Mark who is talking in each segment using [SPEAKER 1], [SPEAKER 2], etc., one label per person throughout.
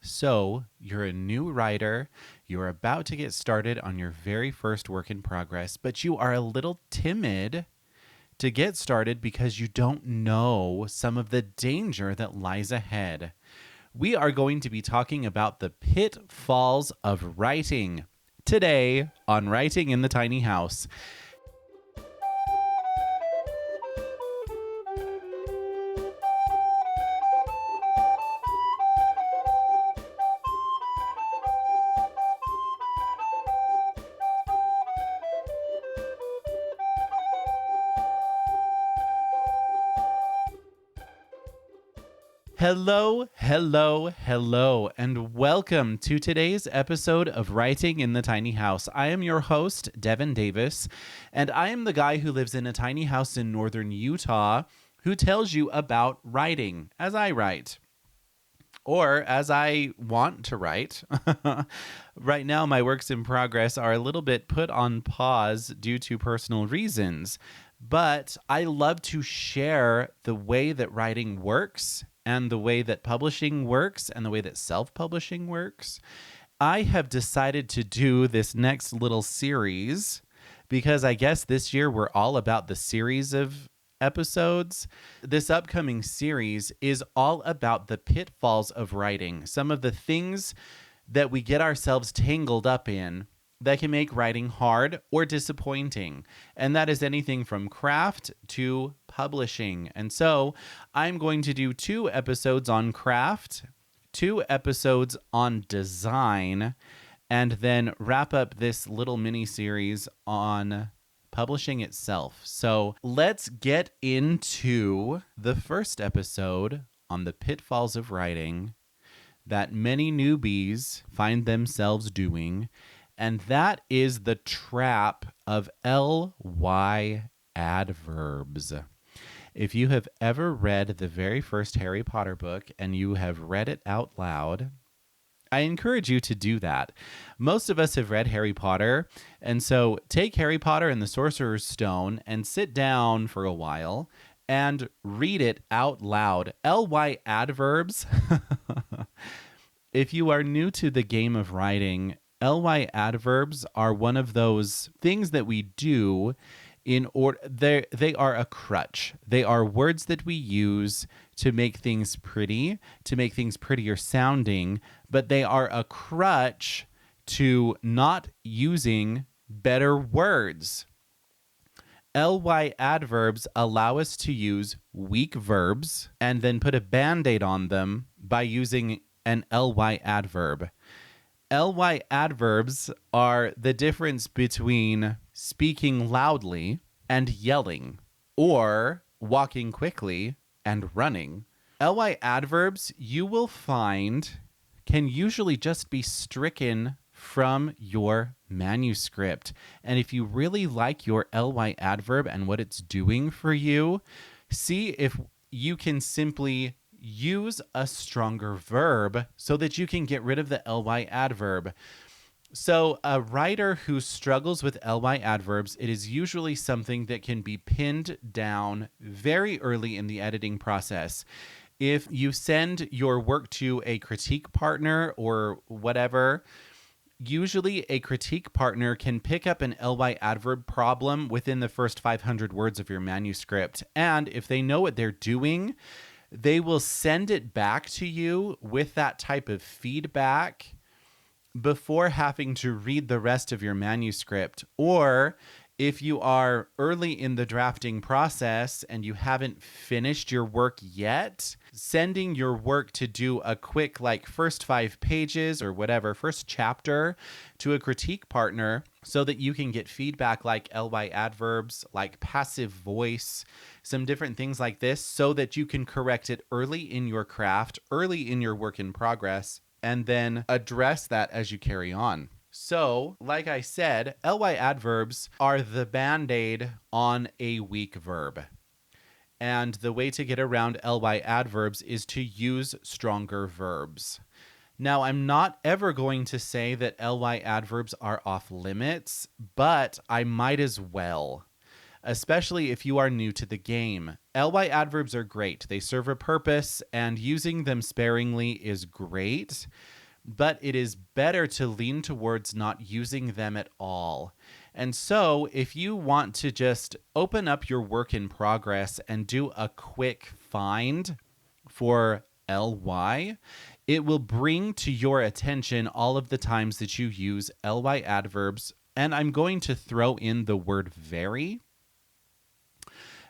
[SPEAKER 1] So, you're a new writer, you're about to get started on your very first work in progress, but you are a little timid to get started because you don't know some of the danger that lies ahead. We are going to be talking about the pitfalls of writing today on Writing in the Tiny House. Hello, and welcome to today's episode of Writing in the Tiny House. I am your host, Devin Davis, and I am the guy who lives in a tiny house in northern Utah who tells you about writing as I write. Or as I want to write. Right now, my works in progress are a little bit put on pause due to personal reasons, but I love to share the way that writing works and the way that publishing works and the way that self-publishing works. I have decided to do this next little series because I guess this year we're all about the series of episodes. This upcoming series is all about the pitfalls of writing, some of the things that we get ourselves tangled up in that can make writing hard or disappointing. And that is anything from craft to publishing. And so I'm going to do 2 episodes on craft, 2 episodes on design, and then wrap up this little mini series on publishing itself. So let's get into the first episode on the pitfalls of writing that many newbies find themselves doing, and that is the trap of ly adverbs. If you have ever read the very first Harry Potter book and you have read it out loud, I encourage you to do that. Most of us have read Harry Potter, and so take Harry Potter and the Sorcerer's Stone and sit down for a while and read it out loud. ly adverbs. If you are new to the game of writing, ly adverbs are one of those things that we do in order. They are a crutch. They are words that we use to make things pretty, to make things prettier sounding, but they are a crutch to not using better words. ly adverbs allow us to use weak verbs and then put a bandaid on them by using an ly adverb. ly adverbs are the difference between speaking loudly and yelling, or walking quickly and running. ly adverbs, you will find, can usually just be stricken from your manuscript. And if you really like your ly adverb and what it's doing for you, see if you can simply use a stronger verb so that you can get rid of the ly adverb. So a writer who struggles with ly adverbs, it is usually something that can be pinned down very early in the editing process. If you send your work to a critique partner or whatever, usually a critique partner can pick up an ly adverb problem within the first 500 words of your manuscript. And if they know what they're doing, they will send it back to you with that type of feedback before having to read the rest of your manuscript. Or if you are early in the drafting process and you haven't finished your work yet, sending your work to do a quick first 5 pages or whatever, first chapter to a critique partner so that you can get feedback like ly adverbs, like passive voice, some different things like this so that you can correct it early in your craft, early in your work in progress, and then address that as you carry on. So, like I said, ly adverbs are the band-aid on a weak verb. And the way to get around ly adverbs is to use stronger verbs. Now, I'm not ever going to say that ly adverbs are off limits, but I might as well. especially if you are new to the game. Ly adverbs are great. They serve a purpose, and using them sparingly is great, but it is better to lean towards not using them at all. And so if you want to just open up your work in progress and do a quick find for ly, it will bring to your attention all of the times that you use ly adverbs. And I'm going to throw in the word very.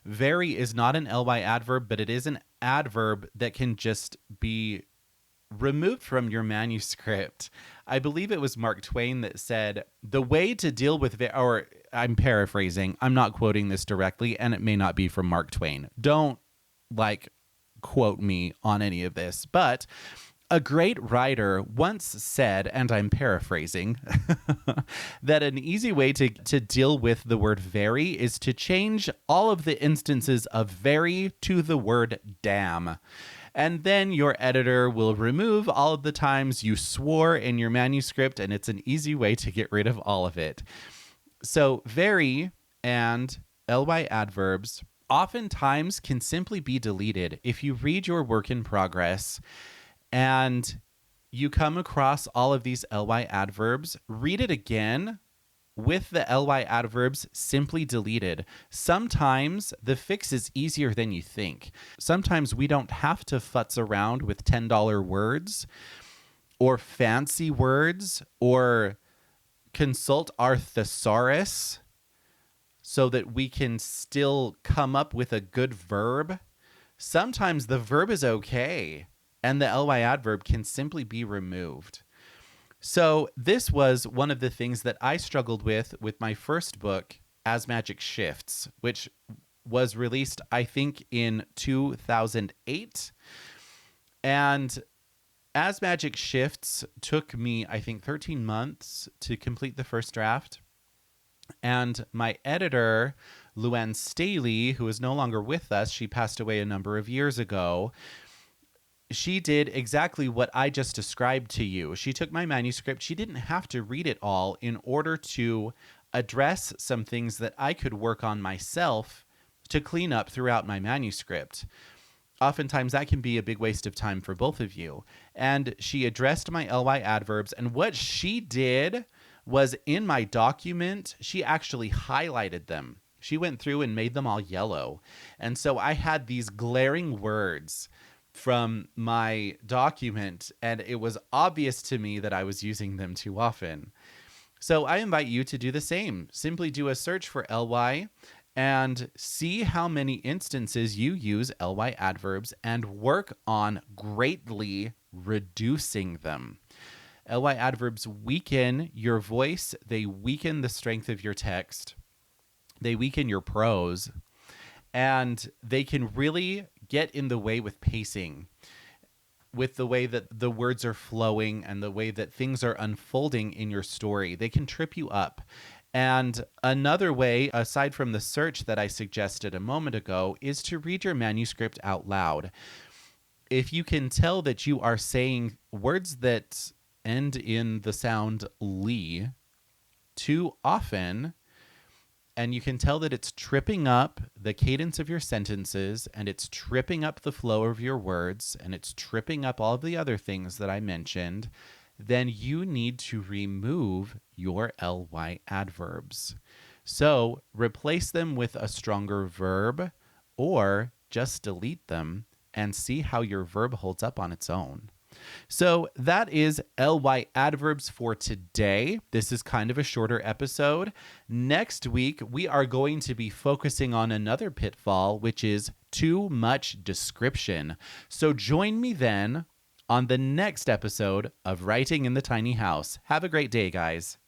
[SPEAKER 1] Very is not an ly adverb, but it is an adverb that can just be removed from your manuscript. I believe it was Mark Twain that said, the way to deal with, or I'm paraphrasing, I'm not quoting this directly, and it may not be from Mark Twain. Don't quote me on any of this, but a great writer once said, and I'm paraphrasing, that an easy way to deal with the word very is to change all of the instances of very to the word damn. And then your editor will remove all of the times you swore in your manuscript, and it's an easy way to get rid of all of it. So very and ly adverbs oftentimes can simply be deleted. If you read your work in progress and you come across all of these ly adverbs, read it again with the ly adverbs simply deleted. Sometimes the fix is easier than you think. Sometimes we don't have to futz around with $10 words or fancy words or consult our thesaurus so that we can still come up with a good verb. Sometimes the verb is okay and the ly adverb can simply be removed. So this was one of the things that I struggled with my first book, As Magic Shifts, which was released, I think, in 2008. And As Magic Shifts took me, I think, 13 months to complete the first draft. And my editor, Luann Staley, who is no longer with us, she passed away a number of years ago, she did exactly what I just described to you. She took my manuscript. She didn't have to read it all in order to address some things that I could work on myself to clean up throughout my manuscript. Oftentimes that can be a big waste of time for both of you. And she addressed my ly adverbs. And what she did was, in my document, she actually highlighted them. She went through and made them all yellow. And so I had these glaring words from my document, and it was obvious to me that I was using them too often. So I invite you to do the same. Simply do a search for ly and see how many instances you use ly adverbs and work on greatly reducing them. Ly adverbs weaken your voice. They weaken the strength of your text. They weaken your prose. And they can really get in the way with pacing, with the way that the words are flowing and the way that things are unfolding in your story. They can trip you up. And another way, aside from the search that I suggested a moment ago, is to read your manuscript out loud. If you can tell that you are saying words that end in the sound "ly" too often, and you can tell that it's tripping up the cadence of your sentences, and it's tripping up the flow of your words, and it's tripping up all of the other things that I mentioned, then you need to remove your ly adverbs. So replace them with a stronger verb, or just delete them and see how your verb holds up on its own. So that is ly adverbs for today. This is kind of a shorter episode. Next week, we are going to be focusing on another pitfall, which is too much description. So join me then on the next episode of Writing in the Tiny House. Have a great day, guys.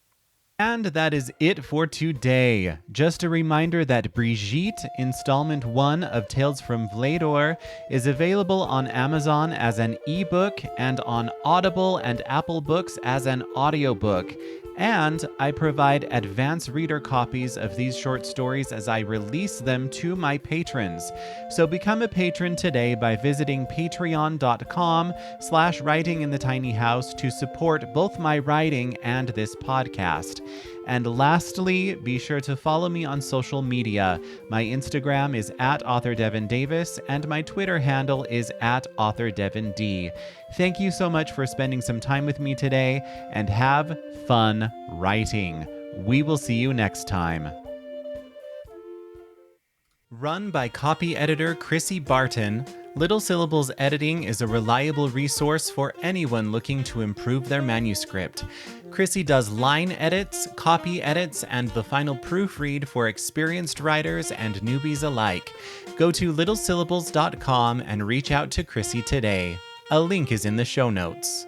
[SPEAKER 1] And that is it for today. Just a reminder that Brigitte, installment 1 of Tales from Vlador, is available on Amazon as an ebook and on Audible and Apple Books as an audiobook. And I provide advance reader copies of these short stories as I release them to my patrons. So become a patron today by visiting patreon.com/writinginthetinyhouse to support both my writing and this podcast. And lastly, be sure to follow me on social media. My Instagram is at author Devin Davis, and my Twitter handle is at author Devin D. Thank you so much for spending some time with me today, and have fun writing. We will see you next time. Run by copy editor Chrissy Barton, Little Syllables Editing is a reliable resource for anyone looking to improve their manuscript. Chrissy does line edits, copy edits, and the final proofread for experienced writers and newbies alike. Go to littlesyllables.com and reach out to Chrissy today. A link is in the show notes.